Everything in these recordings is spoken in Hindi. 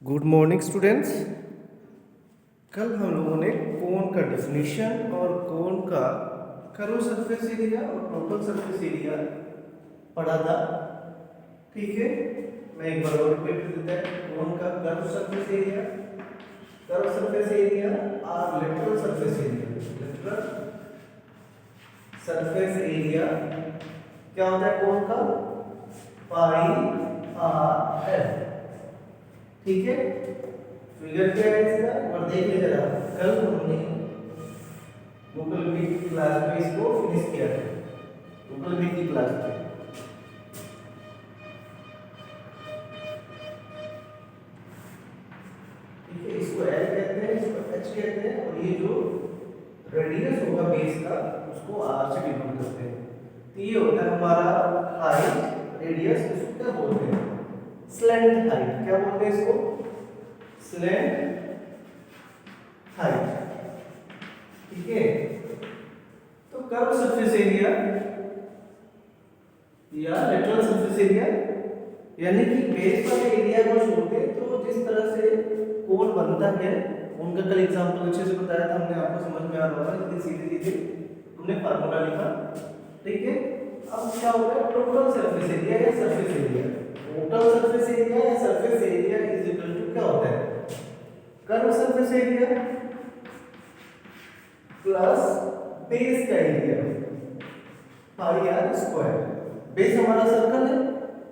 Good morning students. कल हम लोगों ने कोन का डेफिनेशन और कोन का कर्व सरफेस एरिया और टोटल सरफेस एरिया पढ़ा था। ठीक है, मैं एक बार और रिपीट कर देता है। कोन का कर्व सरफेस एरिया और लेटरल सरफेस एरिया क्या होता है कोन का? पाई आर एल। ठीक है, फिगर क्या है इसका और देख ले जरा। कल हमने गूगल मीट की क्लास में इसको फिनिश किया था। गूगल मीट की क्लास में ठीक है, इसको एल कहते हैं, इसको एच कहते हैं और ये जो रेडियस होगा बेस का उसको आर से डिनोट करते हैं। तो ये होता है हमारा हाइट, रेडियस। इसको क्या बोलते हैं? Slant height. क्या बोलते हैं इसको? Slant height. ठीक है, तो कर्व सरफेस एरिया या लेटरल सरफेस एरिया यानी कि बेस वाले एरिया को छोड़ते तो जिस तरह से कोन बनता है उनका कल एग्जांपल अच्छे से बताया था हमने, आपको समझ में आ रहा होगा। लेकिन सीधे सीधे हमने फार्मूला लिखा। ठीक है, अब क्या होगा? टोटल सरफेस एरिया या surface area. Total surface area या surface area is equal to क्या होता है? Curve surface area plus base का area pi r square. Base हमारा सर्कल है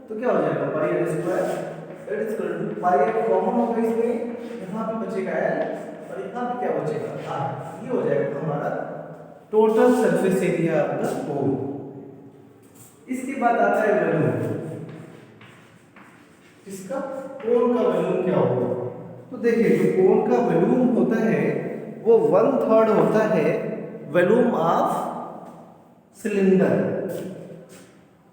तो क्या हो जाएगा? Pi r square that is equal to pi r common होगा इसमें, यहां पे बचेगा एल और यहां पे क्या बचेगा? आर। ये हो जाएगा हमारा total surface area of the cone. इसके बाद आता है वॉल्यूम। इसका कोन का वॉल्यूम क्या होगा? तो देखिए, जो कोन का वॉल्यूम होता है वो 1/3 होता है वॉल्यूम ऑफ सिलेंडर।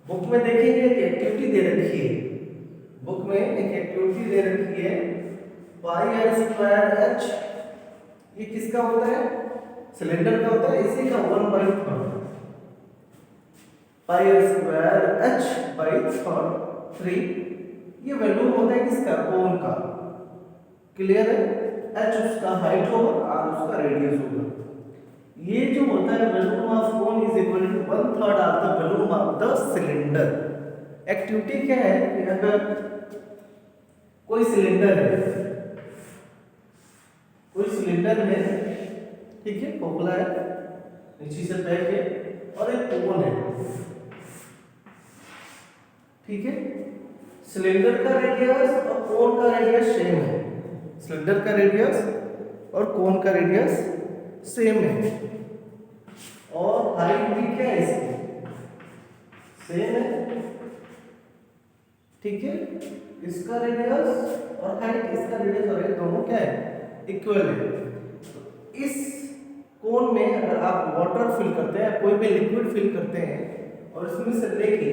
बुक में देखेंगे एक एक्टिविटी दे रखी है, बुक में एक एक्टिविटी दे रखी है पाई आर स्क्वायर एच। ये किसका होता है? सिलेंडर का होता है। इसी का 1/3 पाई आर स्क्वायर एच बाई 3 ये वैल्यू होता है किसका? कोन का। क्लियर है? एच उसका हाइट होगा, आर उसका रेडियस होगा। ये जो होता है volume of cone is equal to 1/3 of the volume of the cylinder. Activity क्या है कि अगर कोई सिलेंडर है, ठीक है, खोखला है, नीचे से पैक है और एक कोन है। ठीक है, सिलेंडर का रेडियस और कोन का रेडियस सेम है। सिलेंडर का रेडियस और कोन का रेडियस सेम है और हाइट भी क्या है इसकी? सेम है। ठीक है, इसका रेडियस और हाइट, इसका रेडियस और हाइट दोनों क्या है? इक्वल है। तो इस कोन में अगर आप वाटर फिल करते हैं, कोई भी लिक्विड फिल करते हैं और इसमें से लेके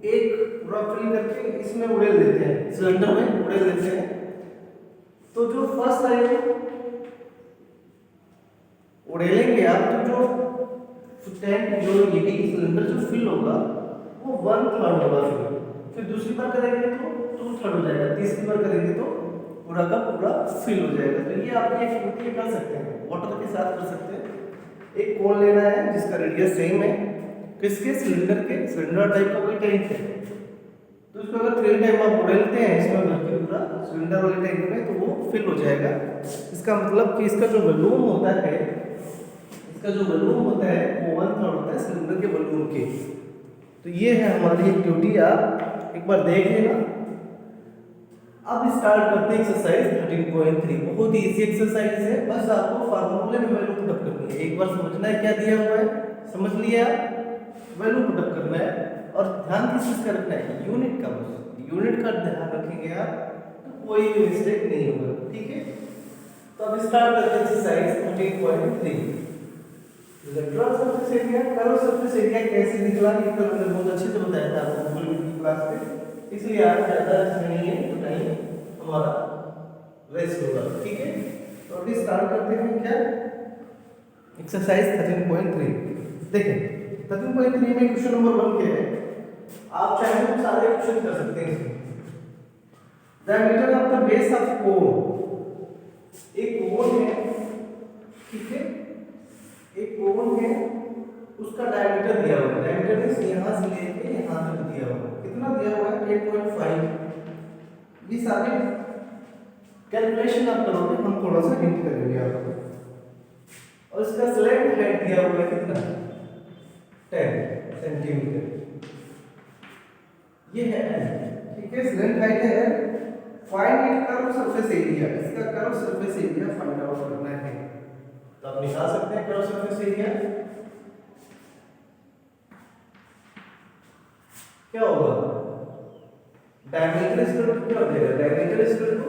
एक पूरा फिल करके इसमें उड़ेल देते हैं, सिलेंडर में उड़ेल देते हैं, तो जो फर्स्ट आएगा उड़ेलेंगे आप तो जो टैंक जो ये सिलेंडर जो फिल होगा वो 1/3 होगा। फिर दूसरी बार करेंगे तो 2/3 हो जाएगा, तीसरी बार करेंगे तो पूरा का पूरा फिल हो जाएगा। तो ये आप एक एक्टिविटी कर सकते हैं, वाटर के साथ कर सकते हैं। एक कोन लेना है जिसका रेडियस सेम है, किसके? सिलेंडर टाइप का कोई टैंक है, तो उसको अगर 3 टाइम आप उड़ेलते हैं इसमें भर के पूरा सिलेंडर वाले टैंक में तो वो फिल हो जाएगा। इसका मतलब कि इसका जो वॉल्यूम होता है वो 1/3 होता है सिलेंडर के वॉल्यूम के। तो ये है हमारी एक्टिविटी, आप एक बार देख लेना। अब स्टार्ट करते हैं एक्सरसाइज 13.3। बहुत ही इजी एक्सरसाइज है, बस आपको फार्मूले में वैल्यू पुट अप करनी है। एक बार समझना है क्या दिया हुआ है, समझ लिया, वैल्यू पुट अप करना है और ध्यान किस चीज का रखना है? यूनिट का। बस यूनिट का ध्यान रखेंगे आप तो कोई भी मिस्टेक नहीं होगा। ठीक है, तो अब स्टार्ट करते हैं exercise 13.3। Lateral surface area, curve surface area कैसे निकला ये तो मैंने बहुत अच्छे से बताया था आपको गूगल मीट की क्लास में, इसलिए आज ज़्यादा नहीं है तो टाइम हमारा वेस्ट होगा। ठीक है, तो अभी स्टार्ट करते हैं क्या? एक्सरसाइज 13.3 देखें। 13.3 में क्वेश्चन नंबर 1 क्या है? आप चाहे तो सारे क्वेश्चन कर सकते हैं इसमें। Diameter of the base of cone, एक कोन है, ठीक है, एक कोन है, उसका डायमीटर दिया हुआ है, डायमीटर मींस यहां से लेके यहां तक दिया हुआ है, कितना दिया हुआ है 8.5। ये सारे कैलकुलेशन आप करोगे, हम थोड़ा सा हिंट करेंगे आपको। और इसका स्लैंट हाइट दिया हुआ है कितना 10 सेंटीमीटर, ये है L, ठीक है, स्लैंट हाइट है L। Find it curve surface area, इसका curve surface area find out करना है। तो आप निकाल सकते हैं कर्व सरफेस एरिया। क्या होगा, डायमीटर इक्वल टू क्या हो जाएगा, डायमीटर इक्वल टू,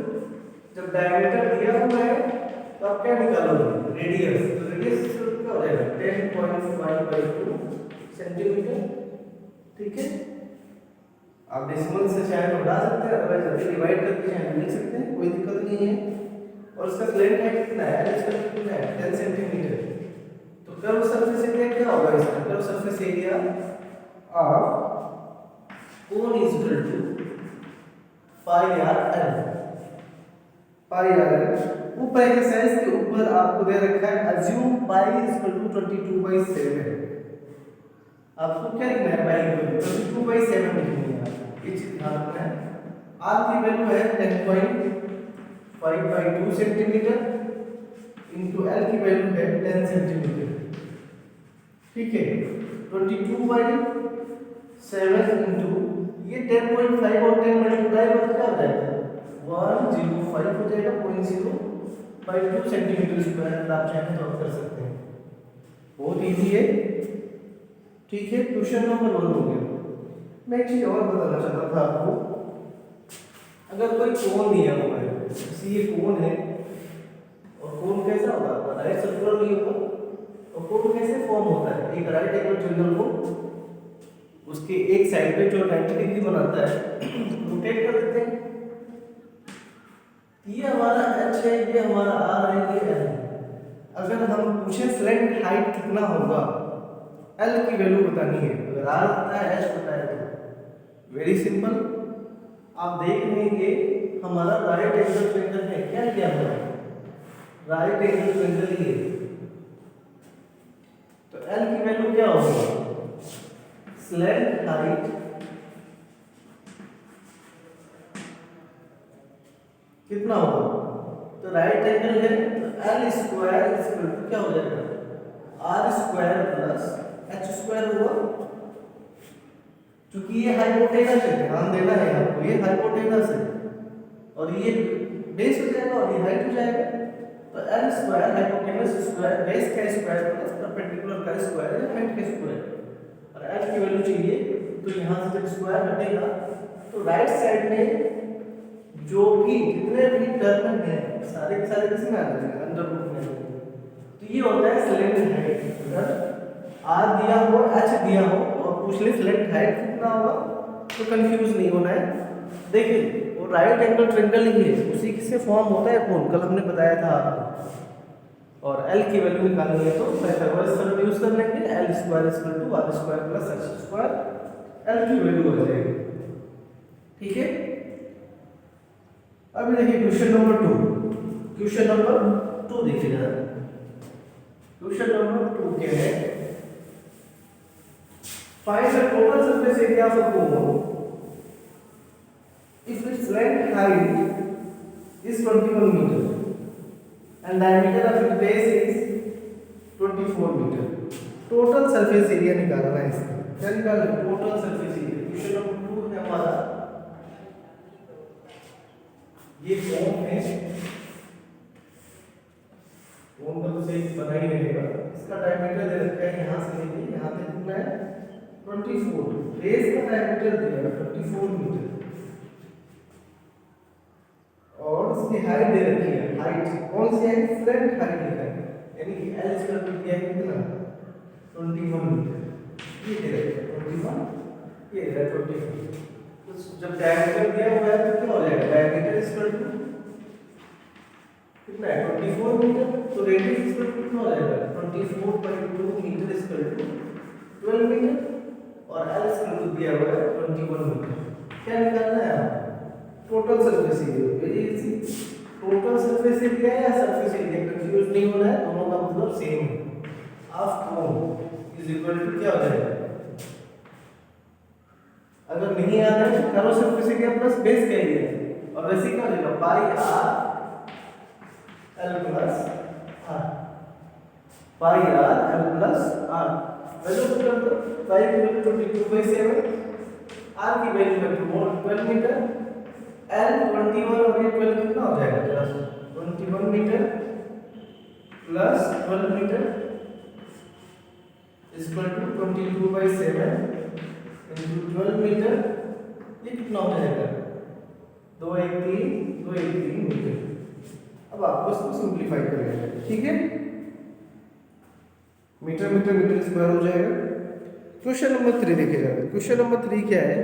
जब डायमीटर दिया हुआ है तो आप क्या निकालोगे, रेडियस, तो रेडियस इक्वल टू क्या हो जाएगा 10.5/2 सेंटीमीटर, ठीक है। आप डेसिमल से चाहे तो बढ़ा सकते हैं, अदरवाइज अभी डिवाइड करके चाहे लिख सकते हैं, कोई दिक्कत नहीं है। और इसका स्लैंट हाइट कितना है, इसका कितना है 10 सेंटीमीटर। तो कर्व सरफेस एरिया क्या होगा, इसका curve surface area of cone is equal to pi r l, pi r l. ऊपर एक्सरसाइज के ऊपर आपको दे रखा है assume pi is equal to 22/7। आपको क्या लिखना है, पाई इक्वल टू 22/7 लिखनी है, ये चीज ध्यान रखना है। आर की वैल्यू है 10.5/2 सेंटीमीटर इनटू एल की वैल्यू है 10 सेंटीमीटर, ठीक है। 22/7 इनटू ये 10.5 और 10 मल्टीप्लाई कर क्या हो जाएगा 105 हो जाएगा, 0.0/2 सेंटीमीटर स्क्वायर। आप चाहें तो आप कर सकते हैं, बहुत इजी है, ठीक है। क्वेश्चन नंबर 1 हो गया। मैं एक चीज और बताना चाहता था आपको, अगर कोई कोन दिया हुआ है, जैसे ये कोन है, और कोन कैसा होगा, राइट सर्कुलर नहीं होगा, और कोन कैसे फॉर्म होता है, एक राइट एंगल ट्रायंगल को उसके एक साइड पे जो 90 डिग्री बनाता है रोटेट कर देते हैं। ये हमारा h है, ये हमारा r है, ये l है। अगर हम पूछे स्लैंट हाइट कितना होगा, l की वैल्यू बतानी है, अगर r पता है h पता है तो वेरी सिंपल, आप देख लेंगे हमारा राइट एंगल ट्रायंगल है, क्या लिया हुआ है राइट एंगल ट्रायंगल ये, तो l की वैल्यू क्या होगी, स्लैंट हाइट कितना होगा, तो राइट एंगल है तो l स्क्वायर इक्वल टू क्या हो जाएगा r square plus h square होगा, क्योंकि ये हाइपोटेनस है, ध्यान देना है आपको, ये हाइपोटेनस है और ये बेस हो जाएगा और ये हाइट हो जाएगा। तो l square hypotenuse square base का स्क्वायर प्लस परपेंडिकुलर का स्क्वायर या हाइट का स्क्वायर, और l की वैल्यू चाहिए तो यहाँ से जब स्क्वायर हटेगा तो राइट साइड में जो भी जितने भी टर्म हैं सारे के सारे किसमें आ जाएंगे, अंडर रूट में। तो ये होता है स्लैंट हाइट। अगर r दिया हो h दिया हो और पूछ ले स्लैंट हाइट कितना होगा तो कंफ्यूज नहीं होना है। देखिए वो राइट एंगल ट्रायंगल ही है, उसी से फॉर्म होता है कोन, कल हमने बताया था आपको। और l की वैल्यू निकालनी है तो पाइथागोरस थ्योरम यूज कर लेंगे, l square equal to r square plus h square, l की वैल्यू आ जाएगी, ठीक है। अब देखिए क्वेश्चन नंबर 2, क्वेश्चन नंबर 2 देखिए जरा, क्वेश्चन नंबर 2 क्या है, find the total surface area of a cone if its length height is 21 meter and diameter of its base is 24 meter। Total surface area निकालना है इसका, क्या निकालना है total surface area. Question number 2 है हमारा, ये कोन है, कोन का तो सही बना ही रहेगा, इसका डायमीटर दे रखा है यहाँ से लेके यहाँ तक कितना है 24, बेस का डायमीटर दिया है 24 मीटर और उसकी हाइट दे रखी है, हाइट कौन सी है, स्लैंट हाइट लिखा है, यानी कि l स्क्वायर को दिया है कितना 21 मीटर, ये दे रखा है 21, ये दे रहा है 24। तो जब डायमीटर दिया हुआ है तो क्या हो जाएगा, डायमीटर इक्वल टू कितना है 24 मीटर, तो रेडियस इक्वल टू कितना हो जाएगा 24/2 मीटर इक्वल टू 12 मीटर और l इक्वल टू दिया हुआ है 21 मीटर। क्या निकालना है total surface area, very easy. Total surface area या सरफेस एरिया कंफ्यूज नहीं होना है, दोनों का मतलब सेम है। Half cone is equal to क्या हो जाएगा, अगर नहीं याद है तो करो सरफेस एरिया प्लस बेस का एरिया, और वैसे क्या हो जाएगा pi r l plus are, pi r l plus r. Value put कर दो, पाई की वैल्यू 22/7, आर की वैल्यू है 12 मीटर, एल 21 और ये 12 कितना हो जाएगा, plus 21 metre plus 12 metre equal to 22/7 into 12 metre, ये कितना हो जाएगा 213 मीटर। अब आपको इसको सिंपलीफाई करेंगे, ठीक है, मीटर मीटर मीटर स्क्वायर हो जाएगा। क्वेश्चन नंबर 3 देखे जाएगा। क्वेश्चन नंबर 3 क्या है,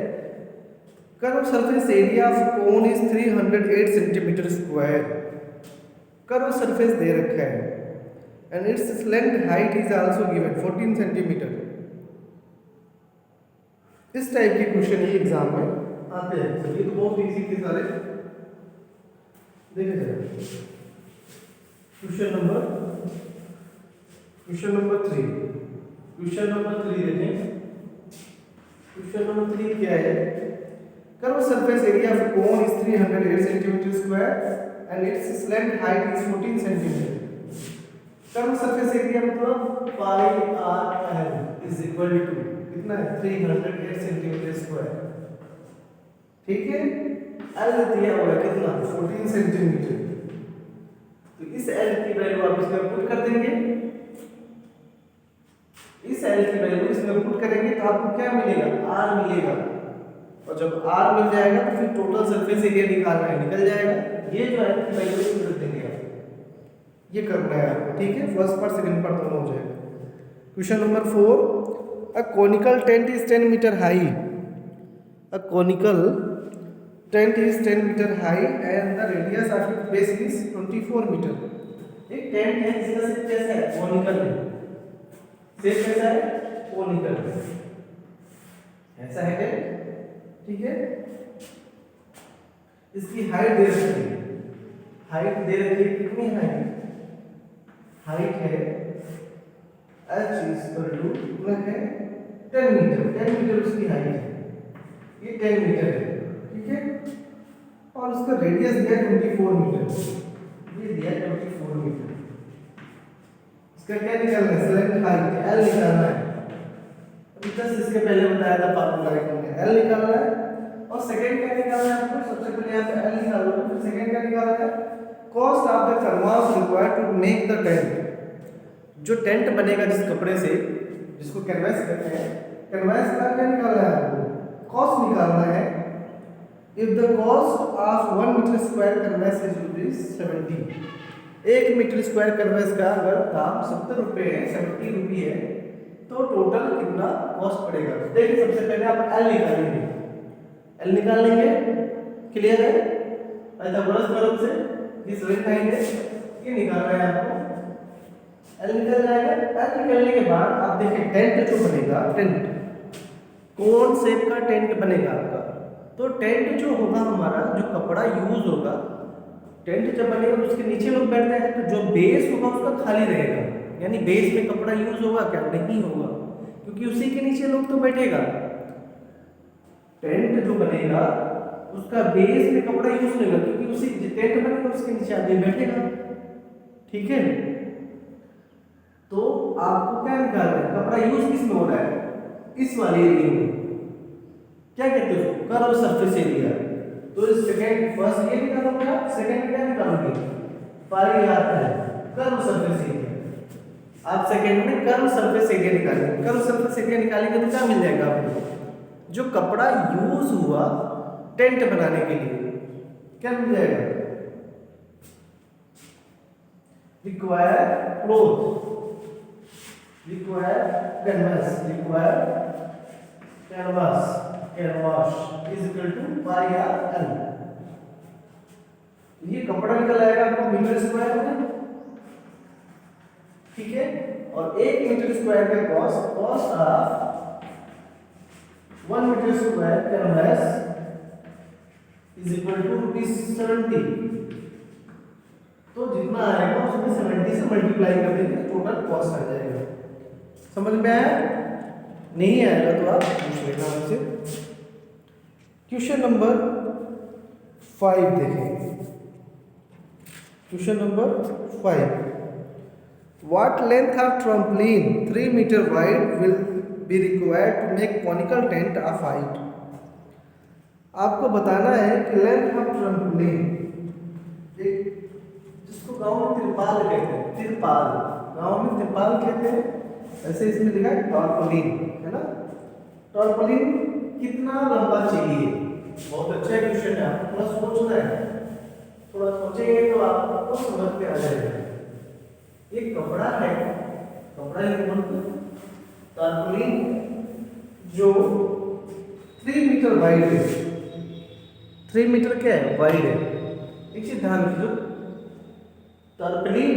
curve surface area of cone is 308 centimetre square. Curve surface दे रखा है and its length height is also given 14 centimetre. इस टाइप के क्वेश्चन ही एग्जाम में आते हैं, ये तो बहुत इजी थे सारे। देखे जाए क्वेश्चन नंबर 3 देखें। क्वेश्चन नंबर 3 क्या है, curve surface area of cone is 308 centimetre square and its slant height is 14 centimetre. Curve surface area मतलब pi r l is equal to कितना है 308 सेंटीमीटर स्क्वायर, ठीक है। एल दिया हुआ है कितना 14 सेंटीमीटर, तो इस एल की वैल्यू आप इसमें पुट कर देंगे, इस एल की वैल्यू इसमें पुट करेंगे तो आपको क्या मिलेगा, आर मिलेगा, और जब आर मिल जाएगा तो फिर टोटल सरफेस एरिया निकालना है, निकल जाएगा। ये जो है वैल्यू इसमें रख देंगे आप, ये करना है आपको, ठीक है। फर्स्ट पार्ट सेकंड पार्ट दोनों हो जाएगा। Question number 4, a conical tent is 10 metre high, a conical tent is 10 metre high and the radius of its base is 24 metre. एक टेंट है जिसका शेप कैसा है, कॉनिकल है, शेप कैसा है, कॉनिकल, ऐसा है टेंट, ठीक है। इसकी हाइट दे रखी है, हाइट दे रखी है, कितनी हाइट है h इक्वल टू कितना है 10 मीटर, 10 मीटर उसकी हाइट है, ये 10 मीटर है, ठीक है। और उसका रेडियस दिया 24 मीटर, ये दिया 24 मीटर। इसका क्या निकालना है, स्लैंट हाइट l निकालना है। अभी तक इसके पहले बताया था फार्मूला हमने, l निकालना है। और सेकंड क्या निकालना है आपको, सबसे पहले यहाँ पे l निकालो, फिर सेकंड क्या निकालना है, cost of the canvas required to make the tent. जो टेंट बनेगा जिस कपड़े से, जिसको कैनवास कहते हैं, कैनवास का क्या निकालना है आपको, कॉस्ट निकालना है। If the cost of 1 metre square canvas is ₹70, 1 metre square canvas का अगर दाम 70 रुपये है, 70 रुपये है, तो टोटल कितना कॉस्ट पड़ेगा। देखिए सबसे पहले आप एल निकालेंगे, एल निकाल लेंगे, क्लियर है, पाइथागोरस थ्योरम से ये स्ट्रेट लाइन है, ये निकालना है आपको, एल निकल जाएगा। एल निकलने के बाद आप देखिए टेंट जो बनेगा, टेंट कौन शेप का टेंट बनेगा आपका, तो टेंट जो होगा हमारा, जो कपड़ा यूज होगा, टेंट जब बनेगा तो उसके नीचे लोग बैठते हैं, तो जो बेस होगा उसका खाली रहेगा, यानी बेस में कपड़ा यूज होगा क्या, नहीं होगा, क्योंकि उसी के नीचे लोग तो बैठेगा। टेंट जो बनेगा उसका बेस में कपड़ा यूज नहीं होगा, क्योंकि उसी टेंट बनेगा उसके नीचे आदमी बैठेगा, ठीक है। तो आपको क्या निकालना है, कपड़ा यूज किस में हो रहा है, इस वाले एरिया में, क्या कहते हो, कर्व सरफेस एरिया। तो सेकंड फर्स्ट ये निकालोगे आप, सेकंड क्या निकालोगे, पाई आर है कर्व सरफेस एरिया। आप सेकंड में कर्व सरफेस एरिया निकालेंगे, कर्व सरफेस एरिया निकालेंगे तो क्या मिल जाएगा आपको, जो कपड़ा यूज हुआ टेंट बनाने के लिए, क्या मिल जाएगा, require cloth, require canvas, require canvas, canvas is equal to pi r l. ये कपड़ा निकल आएगा आपको मीटर स्क्वायर में, ठीक है। और 1 मीटर स्क्वायर का cost of 1 metre square canvas is equal to ₹70। तो जितना आएगा उसमें 70 से मल्टीप्लाई कर देंगे, टोटल कॉस्ट आ जाएगा। समझ में आया? नहीं आएगा तो आप पूछ लेना हमसे। क्वेश्चन नंबर 5 देखें। Question number 5, what length of tarpaulin 3 metre wide will be required to make conical tent of height. आपको बताना है कि लेंथ ऑफ ट्रम्पलिन, जिसको गांव में तिरपाल कहते हैं, तिरपाल गांव में तिरपाल कहते हैं, ऐसे इसमें लिखा है टॉर्पलिन, है ना। टॉर्पलिन कितना लंबा चाहिए? बहुत अच्छा क्वेश्चन है, आपको थोड़ा सोचना है, थोड़ा सोचेंगे तो आपको समझ में आ जाएगा। ये कपड़ा है, कपड़ा टॉर्पलिन जो 3 मीटर वाइड है। 3 मीटर क्या है? वाइड है। एक चीज ध्यान रखिए, टॉर्पलिन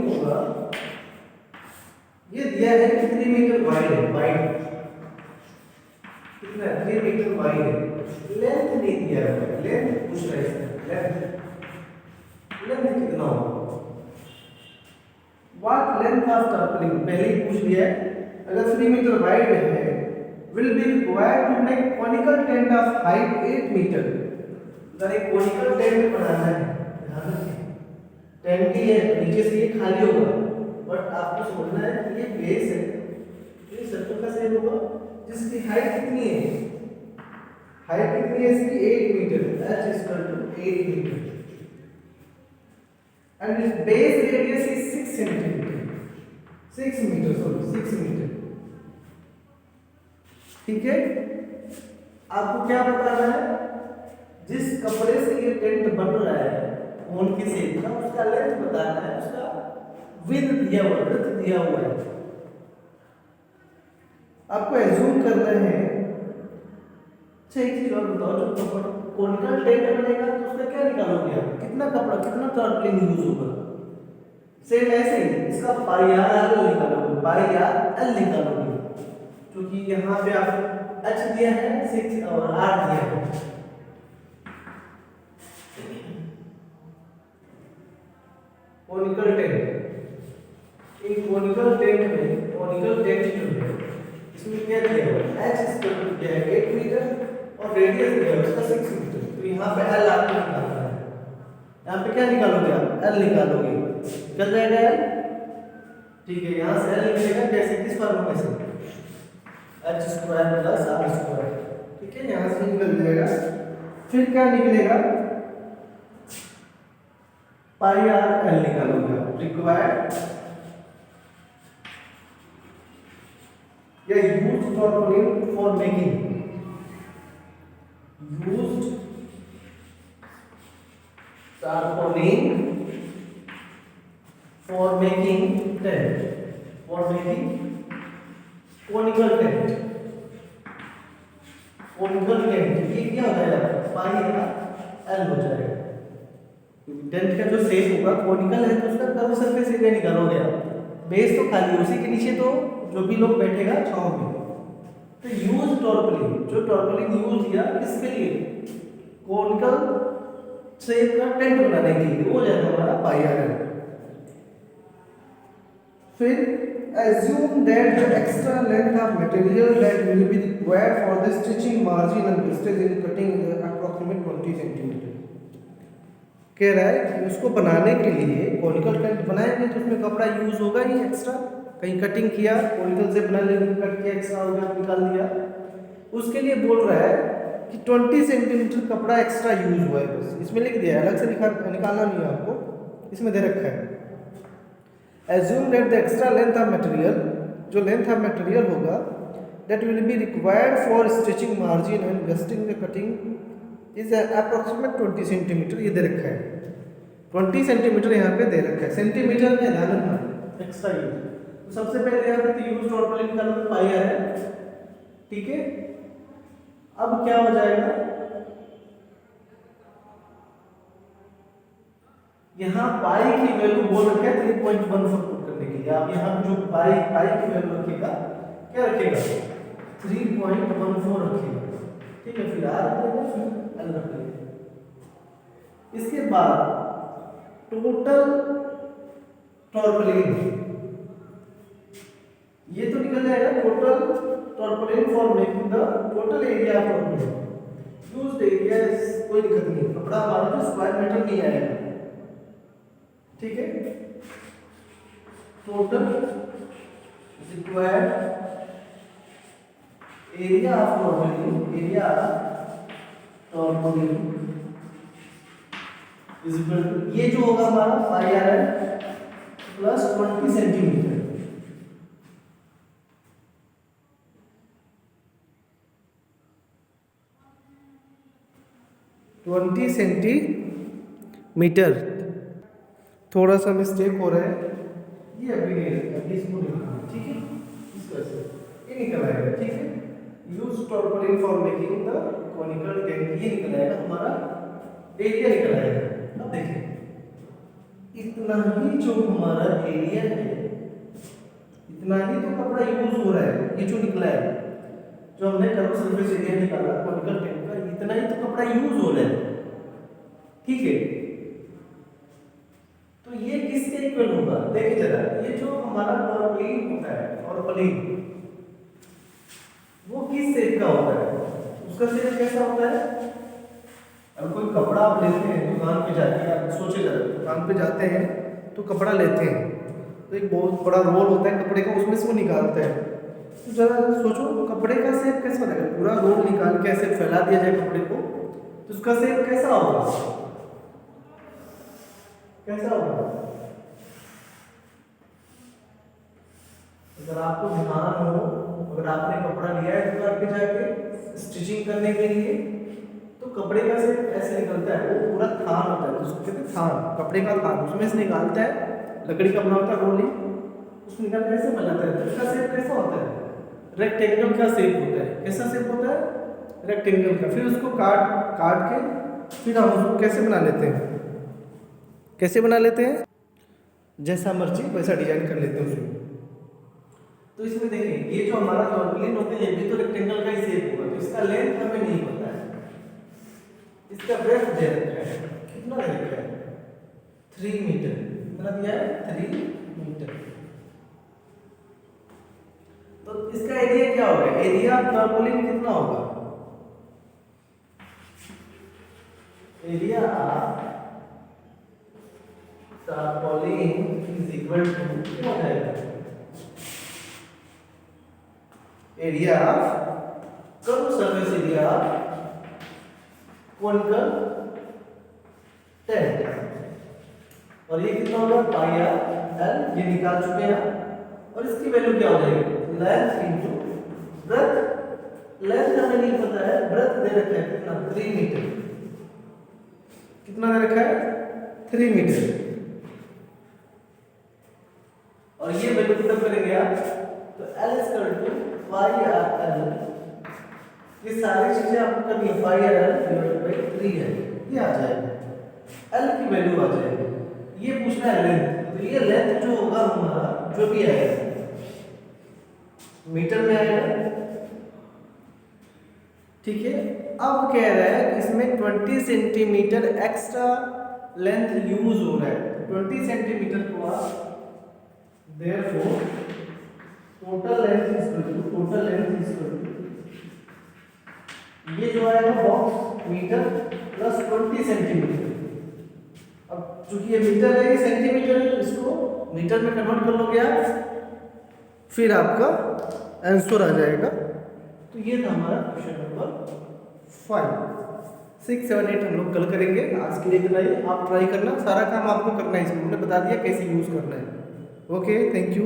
होगा ये दिया है कि 3 मीटर वाइड है। वाइड कितना है? 3 मीटर वाइड है। लेंथ नहीं दिया है, लेंथ पूछ रहा है। लेंथ कितना होगा? व्हाट लेंथ ऑफ टॉर्पलिन पहले ही पूछ लिया है। अगर 3 मीटर वाइड है, will be required to make conical tent of height 8 metre. अगर एक कॉनिकल टेंट बनाना है, ध्यान रखिए, टेंट ही है, नीचे से ये खाली होगा, बट आपको समझना है कि ये बेस है, ये सर्कल का शेप होगा, जिसकी हाइट कितनी है? हाइट कितनी है इसकी? 8 metre. h is equal to 8 metre and its base radius is 6 centimetre, 6 metre, sorry 6 metre. ठीक है, आपको क्या बताना है? जिस कपड़े से ये टेंट बन रहा है, कोन के शेप का, उसका लेंथ बताना है, उसका विड्थ दिया हुआ, विड्थ दिया हुआ है। आपको एज्यूम करना है। अच्छा एक चीज और बताओ, जो कपड़ा कॉनिकल टेंट बनेगा तो उसका क्या निकालोगे आप? कितना कपड़ा, कितना टॉर्पलिन यूज होगा? सेम ऐसे ही इसका पाई आर एल निकालोगे, पाई आर एल निकालोगे, क्योंकि यहाँ पे आप h दिया है 6 और r दिया है। कॉनिकल टेंट, इन कॉनिकल टेंट में, कॉनिकल टेंट जो है इसमें क्या दिया हुआ है? h स्क्वायर दिया है 8 मीटर और रेडियस दिया है उसका 6 मीटर। तो यहाँ पे l आपको निकालना है। यहाँ पे क्या निकालोगे आप? l निकालोगे, चल जाएगा l। ठीक है, यहाँ से l निकलेगा कैसे? किस फॉर्मूले से? h square plus r square. ठीक है, यहाँ से निकल जाएगा। फिर क्या निकलेगा? पाई आर एल निकालोगे आप। रिक्वायर्ड या used tarpaulin for making, used tarpaulin for making tent, for making conical tent. Conical tent ये क्या हो जाएगा? पाई आर एल हो जाएगा। टेंट का जो शेप होगा कॉनिकल है तो उसका कर्व सरफेस एरिया निकालोगे आप। बेस तो खाली, उसी के नीचे तो जो भी लोग बैठेगा छांव में। तो यूज टॉर्पलिन, जो टॉर्पलिन यूज किया किसके लिए? कॉनिकल शेप का टेंट बनाने के लिए, वो जाएगा हमारा पाई आर एल। फिर assume that the extra length of material that will be required for the stitching margin and wastage in cutting is approximate 20 centimeter। कह रहा है कि उसको बनाने के लिए कॉनिकल टेंट बनाएंगे तो उसमें कपड़ा यूज होगा ही एक्स्ट्रा, कहीं कटिंग किया, कॉनिकल से बनाने के लिए कट किया, एक्स्ट्रा हो गया, निकाल दिया, उसके लिए बोल रहा है कि 20 सेंटीमीटर कपड़ा एक्स्ट्रा यूज हुआ है। बस इसमें लिख दिया है, अलग से निकालना नहीं है आपको, इसमें दे रखा है। Assume that the extra length of material, जो लेंथ ऑफ मटेरियल होगा, that will be required for stitching margin and vesting the cutting is approximate 20 centimetre. ये दे रखा है 20 सेंटीमीटर यहाँ पे दे रखा है। सेंटीमीटर में ध्यान रखना एक्स्ट्रा यूज। तो सबसे पहले यहाँ पे यूज टॉर्पलिन का मतलब पाई आर है। ठीक है, अब क्या हो जाएगा? यहाँ पाई की वैल्यू बोल रखा है 3.14 पुट करने के लिए। आप यहाँ जो पाई की वैल्यू रखिएगा क्या रखेगा 3.14 रखेगा, ठीक है। फिर आर रखेगा, फिर एल रखेगा। इसके बाद टोटल टॉर्पलिन, ये तो निकल जाएगा total tarpaulin for making the total area of tarpaulin used area, कोई दिक्कत नहीं, कपड़ा हमारा जो स्क्वायर मीटर नहीं आएगा, ठीक है। Total required area of tarpaulin, area tarpaulin is equal to, ये जो होगा हमारा pi r l plus 20 centimetre, थोड़ा सा मिस्टेक हो रहा है, ये अभी नहीं है, अभी इसको निकालना, ठीक है। इस तरह से ये निकल आएगा, ठीक है। Use tarpaulin for making the conical tank, ये निकल आएगा हमारा एरिया निकल आएगा। अब देखिए इतना ही जो हमारा एरिया है, इतना ही तो कपड़ा यूज हो रहा है, ये जो निकला है, जो हमने कर्व सरफेस एरिया निकाला कॉनिकल टैंक का, इतना ही तो कपड़ा यूज हो रहा है, ठीक है। तो ये किसके इक्वल होगा, देखिए जरा, ये जो हमारा टॉर्पलिन होता है, टॉर्पलिन वो किस शेप का होता है, उसका शेप कैसा होता है। अब कोई कपड़ा आप लेते हैं दुकान पे जाके, आप सोचे जरा, दुकान पे जाते हैं तो कपड़ा लेते हैं, तो एक बहुत बड़ा रोल होता है कपड़े का, उसमें से वो निकालते हैं, तो जरा सोचो कपड़े का शेप कैसा लगेगा, पूरा रोल निकाल के ऐसे फैला दिया जाए कपड़े को, तो उसका शेप कैसा होगा, कैसा होगा। अगर आपको ध्यान हो, अगर आपने कपड़ा लिया है दुकान पे जाके स्टिचिंग करने के लिए, तो कपड़े का से ऐसे निकलता है, वो पूरा थान होता है, उसको कहते हैं थान, कपड़े का थान, उसमें से निकालता है, लकड़ी का बना होता है रोलिंग, उसमें निकाल कैसे बनाता है, तो उसका शेप कैसा होता है, रेक्टेंगल का शेप होता है। कैसा शेप होता है, रेक्टेंगल का। फिर उसको काट के फिर हम उसको कैसे बना लेते हैं, कैसे बना लेते हैं, जैसा मर्जी वैसा डिजाइन कर लेते हैं उसमें। तो इसमें देखें, ये जो हमारा टॉर्पलिन होता है, ये भी तो रेक्टेंगल का ही शेप होगा, तो इसका लेंथ हमें नहीं पता है, इसका ब्रेथ दे रखा है, कितना दे रखा है 3 मीटर, कितना दिया है 3 मीटर। तो इसका एरिया क्या होगा, एरिया ऑफ टॉर्पलिन कितना होगा, area of tarpaulin is equal to क्या हो जाएगा, area of curve surface area of conical tank, और ये कितना होगा पाई आर एल, ये निकाल चुके हैं। और इसकी वैल्यू क्या हो जाएगी, लेंथ इनटू ब्रेथ, लेंथ हमें नहीं पता है, ब्रेथ दे रखा है कितना 3 मीटर, कितना दे रखा है 3 मीटर, और ये वैल्यू कितना करेंगे आप, तो L equal to pi r l, ये सारी चीजें आपको करनी है, pi r l divided by 3 है, ये आ जाएगा, L की वैल्यू आ जाएगी। ये पूछना है लेंथ, तो ये लेंथ जो होगा हमारा, जो भी आएगा मीटर में आएगा, ठीक है। अब कह रहा है कि इसमें 20 सेंटीमीटर एक्स्ट्रा लेंथ यूज हो रहा है, 20 सेंटीमीटर को आप therefore total length is equal to ये जो आएगा बॉक्स मीटर प्लस 20 सेंटीमीटर। अब चूंकि ये मीटर है, ये सेंटीमीटर है, तो इसको मीटर में कन्वर्ट कर लोगे आप, फिर आपका आंसर आ जाएगा। तो ये था हमारा क्वेश्चन नंबर 5। 6, 7, 8 हम लोग कल करेंगे। आज के लिए इतना ही, आप ट्राई करना, सारा काम आपको करना है, इसमें हमने बता दिया कैसे यूज करना है। Okay, thank you.